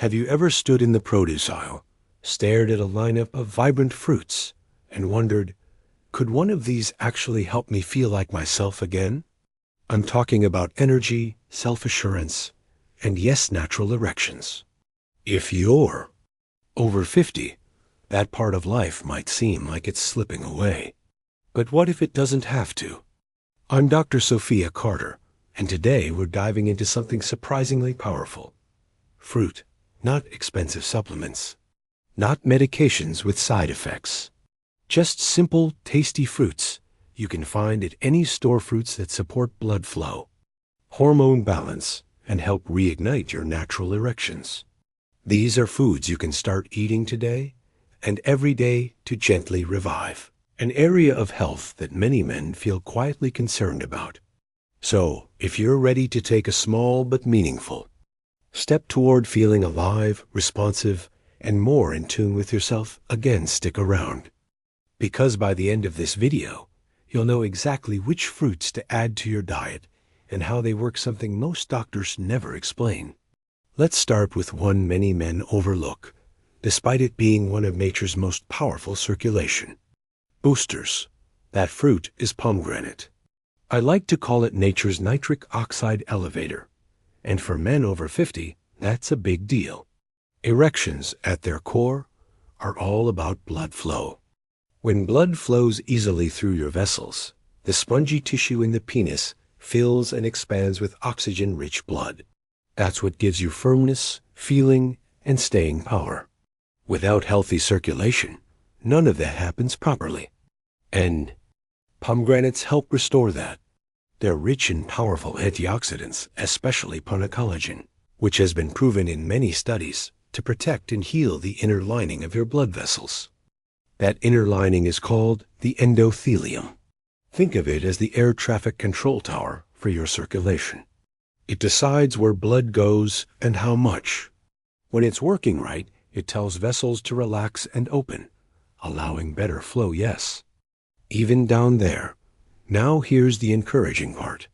Have you ever stood in the produce aisle, stared at a lineup of vibrant fruits, and wondered, could one of these actually help me feel like myself again? I'm talking about energy, self-assurance, and yes, natural erections. If you're over 50, that part of life might seem like it's slipping away. But what if it doesn't have to? I'm Dr. Sofia Carter, and today we're diving into something surprisingly powerful. Fruit, not expensive supplements, not medications with side effects. Just simple, tasty fruits you can find at any store, fruits that support blood flow, hormone balance, and help reignite your natural erections. These are foods you can start eating today and every day to gently revive an area of health that many men feel quietly concerned about. So, if you're ready to take a small but meaningful step toward feeling alive, responsive, and more in tune with yourself, again, stick around. Because by the end of this video, you'll know exactly which fruits to add to your diet and how they work, something most doctors never explain. Let's start with one many men overlook, despite it being one of nature's most powerful circulation boosters. That fruit is pomegranate. I like to call it nature's nitric oxide elevator. And for men over 50, that's a big deal. Erections, at their core, are all about blood flow. When blood flows easily through your vessels, the spongy tissue in the penis fills and expands with oxygen-rich blood. That's what gives you firmness, feeling, and staying power. Without healthy circulation, none of that happens properly. And pomegranates help restore that. They're rich in powerful antioxidants, especially collagen, which has been proven in many studies to protect and heal the inner lining of your blood vessels. That inner lining is called the endothelium. Think of it as the air traffic control tower for your circulation. It decides where blood goes and how much. When it's working right, it tells vessels to relax and open, allowing better flow, yes. Even down there. Now here's the encouraging part.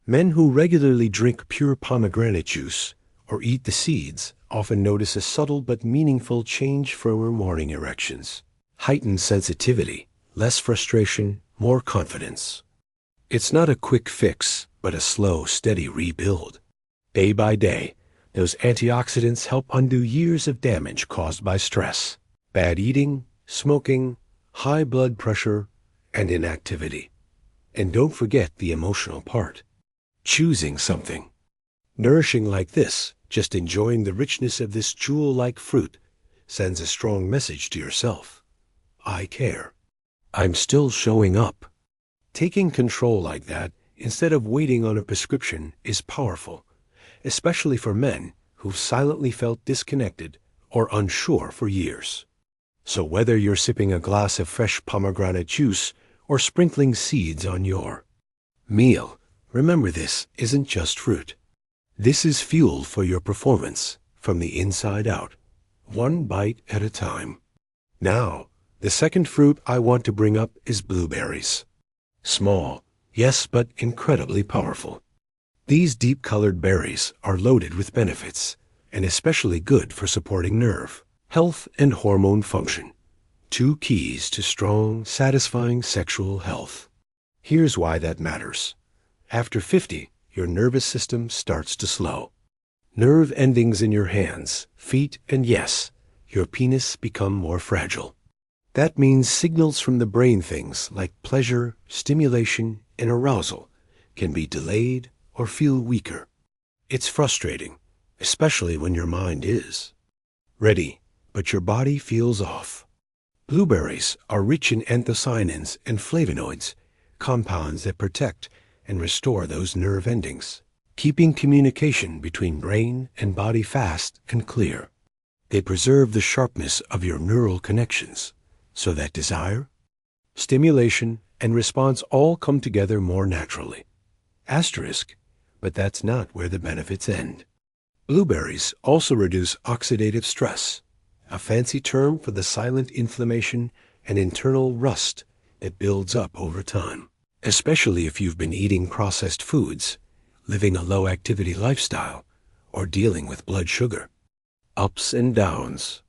Men who regularly drink pure pomegranate juice or eat the seeds often notice a subtle but meaningful change from their morning erections. Heightened sensitivity, less frustration, more confidence. It's not a quick fix, but a slow, steady rebuild. Day by day, those antioxidants help undo years of damage caused by stress, bad eating, smoking, high blood pressure, and inactivity. And don't forget the emotional part. Choosing something nourishing like this, just enjoying the richness of this jewel-like fruit, sends a strong message to yourself. I care. I'm still showing up. Taking control like that, instead of waiting on a prescription, is powerful, especially for men who've silently felt disconnected or unsure for years. So whether you're sipping a glass of fresh pomegranate juice or sprinkling seeds on your meal, remember, this isn't just fruit. This is fuel for your performance from the inside out, one bite at a time. Now, the second fruit I want to bring up is blueberries. Small, yes, but incredibly powerful. These deep-colored berries are loaded with benefits, and especially good for supporting nerve, health, and hormone function. Two keys to strong, satisfying sexual health. Here's why that matters. After 50, your nervous system starts to slow. Nerve endings in your hands, feet, and yes, your penis become more fragile. That means signals from the brain, things like pleasure, stimulation, and arousal, can be delayed or feel weaker. It's frustrating, especially when your mind is ready, but your body feels off. Blueberries are rich in anthocyanins and flavonoids, compounds that protect and restore those nerve endings, keeping communication between brain and body fast and clear. They preserve the sharpness of your neural connections, so that desire, stimulation, and response all come together more naturally. Asterisk, but that's not where the benefits end. Blueberries also reduce oxidative stress, a fancy term for the silent inflammation and internal rust that builds up over time, especially if you've been eating processed foods, living a low-activity lifestyle, or dealing with blood sugar. ups and downs.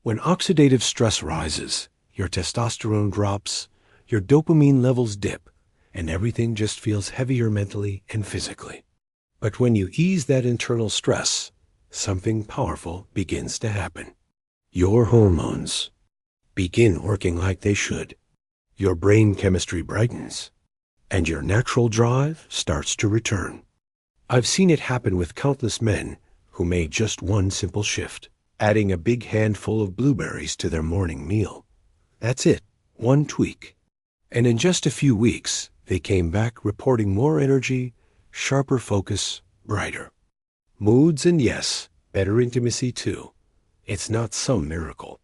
When oxidative stress rises, your testosterone drops, your dopamine levels dip, and everything just feels heavier mentally and physically. But when you ease that internal stress, something powerful begins to happen. Your hormones begin working like they should. Your brain chemistry brightens, and your natural drive starts to return. I've seen it happen with countless men who made just one simple shift, adding a big handful of blueberries to their morning meal. That's it, one tweak. And in just a few weeks, they came back reporting more energy, sharper focus, brighter moods, and yes, better intimacy too. It's not some miracle.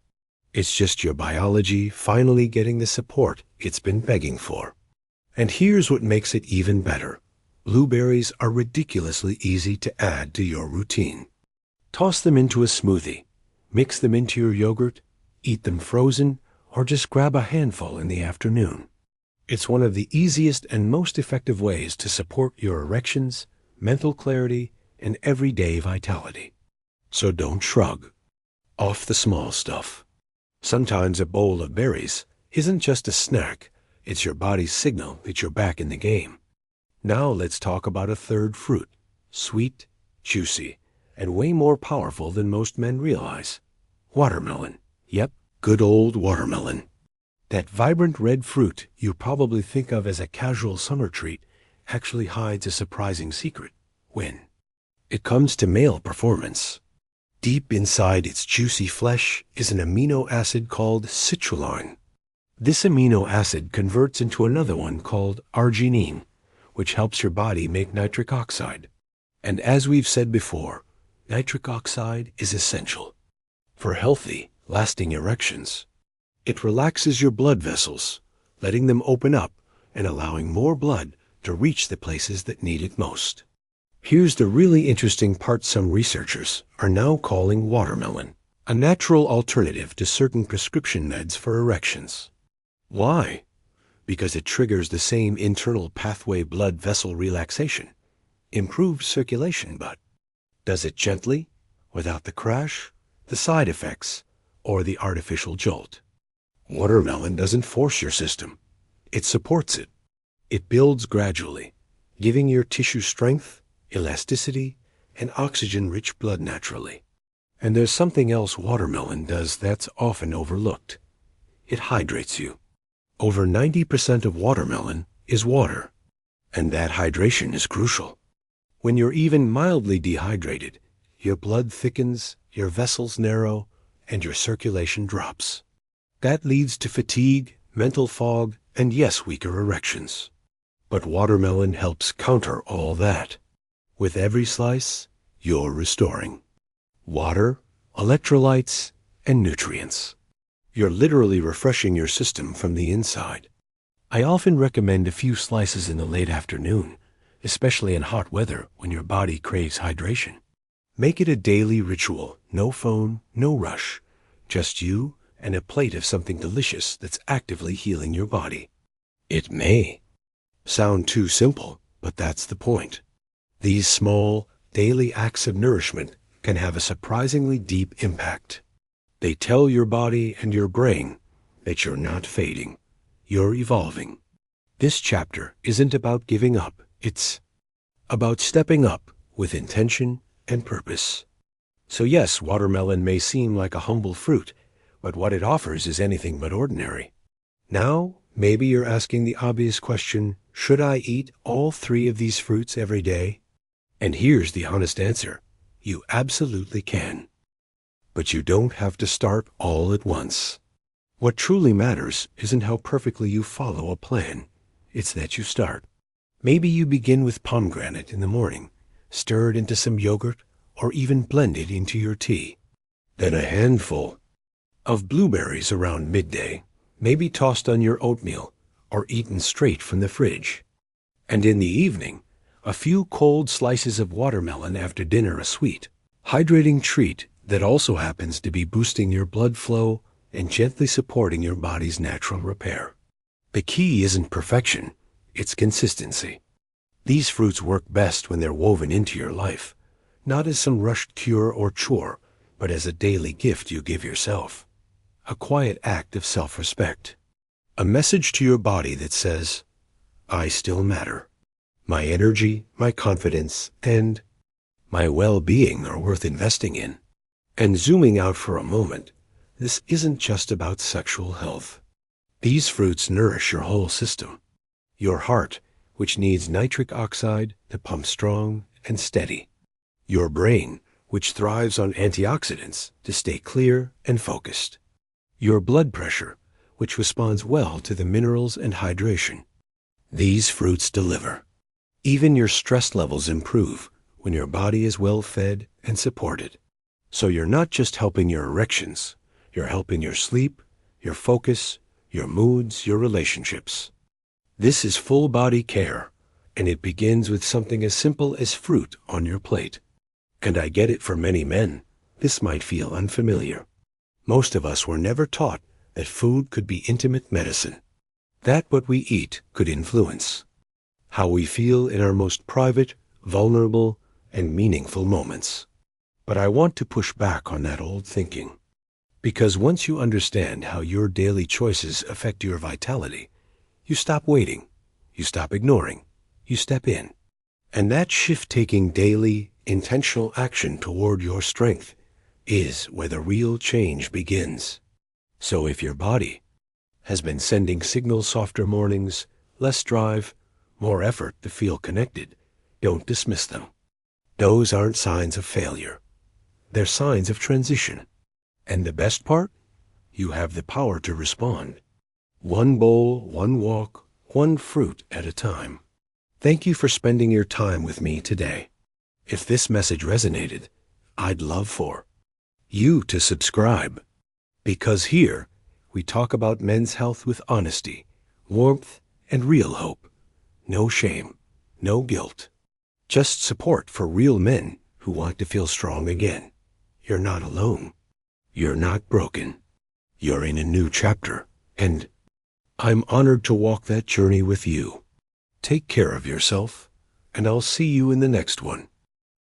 It's just your biology finally getting the support it's been begging for. And here's what makes it even better. Blueberries are ridiculously easy to add to your routine. Toss them into a smoothie, mix them into your yogurt, eat them frozen, or just grab a handful in the afternoon. It's one of the easiest and most effective ways to support your erections, mental clarity, and everyday vitality. So don't shrug off the small stuff. Sometimes a bowl of berries isn't just a snack, it's your body's signal that you're back in the game. Now let's talk about a third fruit, sweet, juicy, and way more powerful than most men realize. Watermelon. Yep, good old watermelon. That vibrant red fruit you probably think of as a casual summer treat actually hides a surprising secret when it comes to male performance. Deep inside its juicy flesh is an amino acid called citrulline. This amino acid converts into another one called arginine, which helps your body make nitric oxide. And as we've said before, nitric oxide is essential for healthy, lasting erections. It relaxes your blood vessels, letting them open up and allowing more blood to reach the places that need it most. Here's the really interesting part: some researchers are now calling watermelon a natural alternative to certain prescription meds for erections. Why? Because it triggers the same internal pathway: blood vessel relaxation, improved circulation, but does it gently, without the crash, the side effects, or the artificial jolt. Watermelon doesn't force your system. It supports it. It builds gradually, giving your tissue strength, elasticity, and oxygen-rich blood naturally. And there's something else watermelon does that's often overlooked. It hydrates you. Over 90% of watermelon is water, and that hydration is crucial. When you're even mildly dehydrated, your blood thickens, your vessels narrow, and your circulation drops. That leads to fatigue, mental fog, and yes, weaker erections. But watermelon helps counter all that. With every slice, you're restoring water, electrolytes, and nutrients. You're literally refreshing your system from the inside. I often recommend a few slices in the late afternoon, especially in hot weather when your body craves hydration. Make it a daily ritual. No phone, no rush. Just you and a plate of something delicious that's actively healing your body. It may sound too simple, but that's the point. These small, daily acts of nourishment can have a surprisingly deep impact. They tell your body and your brain that you're not fading, you're evolving. This chapter isn't about giving up, it's about stepping up with intention and purpose. So yes, watermelon may seem like a humble fruit, but what it offers is anything but ordinary. Now, maybe you're asking the obvious question, should I eat all 3 of these fruits every day? And here's the honest answer: you absolutely can. But you don't have to start all at once. What truly matters isn't how perfectly you follow a plan, it's that you start. Maybe you begin with pomegranate in the morning, stir it into some yogurt, or even blend it into your tea. Then a handful of blueberries around midday, maybe tossed on your oatmeal or eaten straight from the fridge. And in the evening, a few cold slices of watermelon after dinner, a sweet, hydrating treat that also happens to be boosting your blood flow and gently supporting your body's natural repair. The key isn't perfection, it's consistency. These fruits work best when they're woven into your life, not as some rushed cure or chore, but as a daily gift you give yourself. A quiet act of self-respect. A message to your body that says, I still matter. My energy, my confidence, and my well-being are worth investing in. And zooming out for a moment, this isn't just about sexual health. These fruits nourish your whole system. Your heart, which needs nitric oxide to pump strong and steady. Your brain, which thrives on antioxidants to stay clear and focused. Your blood pressure, which responds well to the minerals and hydration. These fruits deliver. Even your stress levels improve when your body is well fed and supported. So you're not just helping your erections, you're helping your sleep, your focus, your moods, your relationships. This is full body care, and it begins with something as simple as fruit on your plate. And I get it, for many men, this might feel unfamiliar. Most of us were never taught that food could be intimate medicine, that what we eat could influence how we feel in our most private, vulnerable, and meaningful moments. But I want to push back on that old thinking, because once you understand how your daily choices affect your vitality, you stop waiting, you stop ignoring, you step in. And that shift, taking daily, intentional action toward your strength, is where the real change begins. So if your body has been sending signals, softer mornings, less drive, more effort to feel connected, don't dismiss them. Those aren't signs of failure. They're signs of transition. And the best part? You have the power to respond. One bowl, one walk, one fruit at a time. Thank you for spending your time with me today. If this message resonated, I'd love for you to subscribe. Because here, we talk about men's health with honesty, warmth, and real hope. No shame, no guilt. Just support for real men who want to feel strong again. You're not alone. You're not broken. You're in a new chapter, and I'm honored to walk that journey with you. Take care of yourself, and I'll see you in the next one.